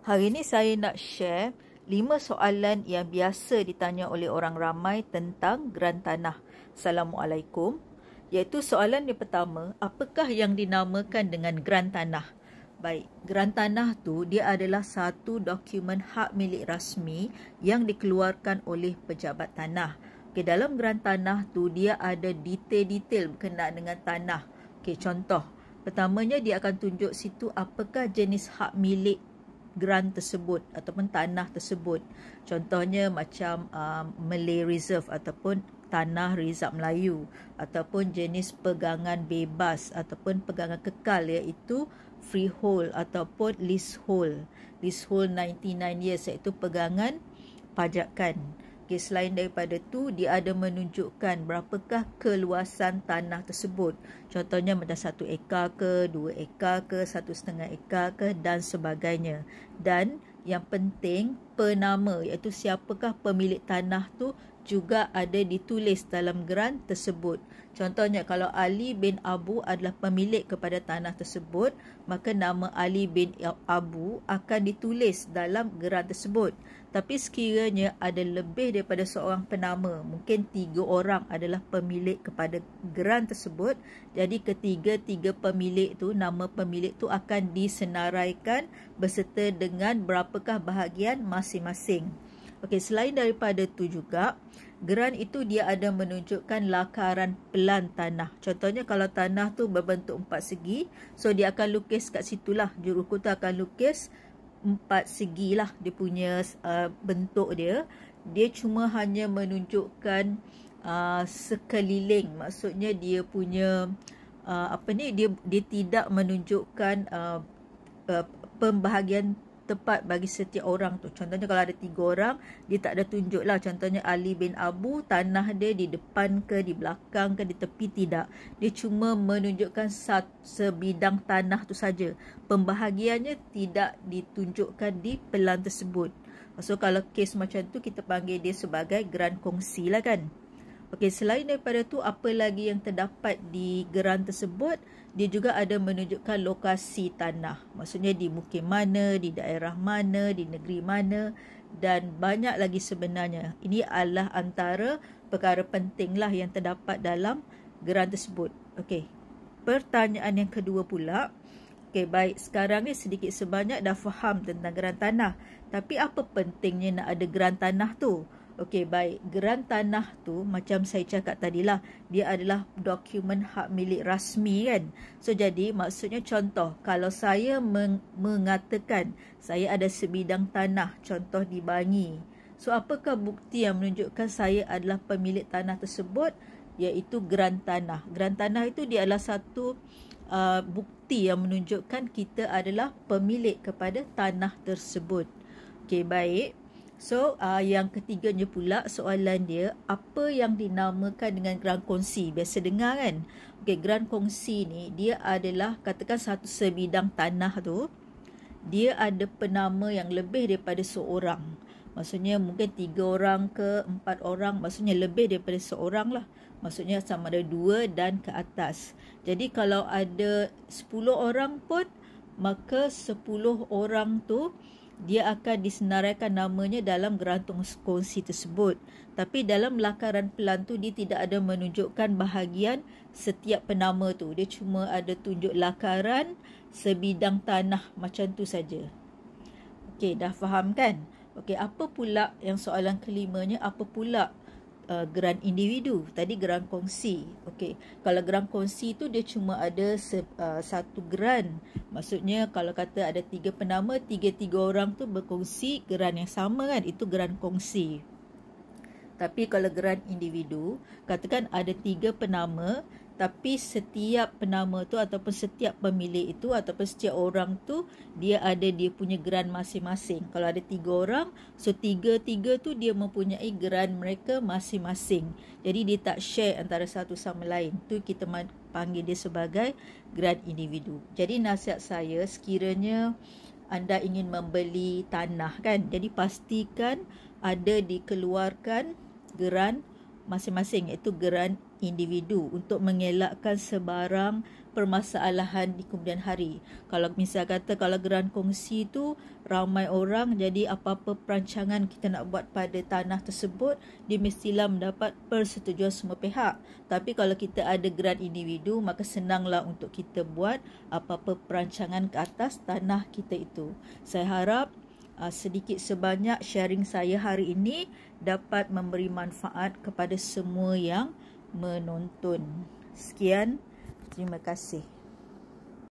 Hari ini saya nak share 5 soalan yang biasa ditanya oleh orang ramai tentang geran tanah. Assalamualaikum. Iaitu soalan yang pertama, apakah yang dinamakan dengan geran tanah? Baik, geran tanah tu dia adalah satu dokumen hak milik rasmi yang dikeluarkan oleh pejabat tanah. Okey, dalam geran tanah tu dia ada detail-detail berkenaan dengan tanah. Okey, contoh. Pertamanya dia akan tunjuk situ apakah jenis hak milik geran tersebut ataupun tanah tersebut. Contohnya macam Malay Reserve ataupun tanah Rizab Melayu, ataupun jenis pegangan bebas ataupun pegangan kekal, iaitu freehold ataupun leasehold. Leasehold 99 years iaitu pegangan pajakan. Okay, selain daripada tu, dia ada menunjukkan berapakah keluasan tanah tersebut. Contohnya macam 1 ekar ke, 2 ekar ke, 1,5 ekar ke dan sebagainya. Dan yang penting, penama iaitu siapakah pemilik tanah tu juga ada ditulis dalam geran tersebut. Contohnya kalau Ali bin Abu adalah pemilik kepada tanah tersebut, maka nama Ali bin Abu akan ditulis dalam geran tersebut. Tapi sekiranya ada lebih daripada seorang penama, mungkin 3 orang adalah pemilik kepada geran tersebut, jadi ketiga-tiga pemilik tu, nama pemilik tu akan disenaraikan berserta dengan berapakah bahagian masing-masing. Okey, selain daripada tu juga, geran itu dia ada menunjukkan lakaran pelan tanah. Contohnya kalau tanah tu berbentuk 4 segi, so dia akan lukis kat situlah. Jururukum tu akan lukis 4 segi lah dia punya bentuk dia. Dia cuma hanya menunjukkan sekeliling. Maksudnya dia punya dia tidak menunjukkan pembahagian tepat bagi setiap orang tu. Contohnya kalau ada 3 orang, dia tak ada tunjuk lah. Contohnya Ali bin Abu, tanah dia di depan ke, di belakang ke, di tepi, tidak. Dia cuma menunjukkan sebidang tanah tu saja. Pembahagiannya tidak ditunjukkan di pelan tersebut. So kalau kes macam tu, kita panggil dia sebagai geran kongsi lah kan. Okey, selain daripada tu, apa lagi yang terdapat di geran tersebut? Dia juga ada menunjukkan lokasi tanah. Maksudnya di mukim mana, di daerah mana, di negeri mana dan banyak lagi sebenarnya. Ini adalah antara perkara penting lah yang terdapat dalam geran tersebut. Okey, pertanyaan yang kedua pula. Okey, baik, sekarang ni sedikit sebanyak dah faham tentang geran tanah. Tapi apa pentingnya nak ada geran tanah tu? Okey, baik. Geran tanah tu, macam saya cakap tadilah, dia adalah dokumen hak milik rasmi kan. So, jadi maksudnya contoh, kalau saya mengatakan saya ada sebidang tanah, contoh di Bangi. So, apakah bukti yang menunjukkan saya adalah pemilik tanah tersebut? Iaitu geran tanah. Geran tanah itu dia adalah satu bukti yang menunjukkan kita adalah pemilik kepada tanah tersebut. Okey, baik. So, yang ketiganya pula soalan dia, apa yang dinamakan dengan geran kongsi? Biasa dengar kan? Okey, geran kongsi ni, dia adalah, katakan satu sebidang tanah tu, dia ada penama yang lebih daripada seorang. Maksudnya mungkin 3 orang ke 4 orang, maksudnya lebih daripada seorang lah. Maksudnya sama ada 2 dan ke atas. Jadi kalau ada 10 orang pun, maka 10 orang tu, dia akan disenaraikan namanya dalam geran kongsi tersebut. Tapi dalam lakaran pelan tu, dia tidak ada menunjukkan bahagian setiap penama tu. Dia cuma ada tunjuk lakaran sebidang tanah macam tu saja. Okey, dah faham kan? Okey, apa pula yang soalan kelimanya, apa pula geran individu? Tadi geran kongsi. Okey, kalau geran kongsi tu dia cuma ada satu geran. Maksudnya kalau kata ada 3 penama, 3 orang tu berkongsi geran yang sama kan, itu geran kongsi. Tapi kalau geran individu, katakan ada 3 penama, tapi setiap penama tu ataupun setiap pemilik itu ataupun setiap orang tu, dia ada dia punya geran masing-masing. Kalau ada 3 orang, so 3 tu dia mempunyai geran mereka masing-masing. Jadi dia tak share antara satu sama lain. Tu kita panggil dia sebagai geran individu. Jadi nasihat saya, sekiranya anda ingin membeli tanah kan, jadi pastikan ada dikeluarkan geran masing-masing, iaitu geran individu untuk mengelakkan sebarang permasalahan di kemudian hari. Kalau misal kata kalau geran kongsi tu ramai orang, jadi apa-apa perancangan kita nak buat pada tanah tersebut, dia mestilah mendapat persetujuan semua pihak. Tapi kalau kita ada geran individu, maka senanglah untuk kita buat apa-apa perancangan ke atas tanah kita itu. Saya harap sedikit sebanyak sharing saya hari ini dapat memberi manfaat kepada semua yang menonton. Sekian, terima kasih.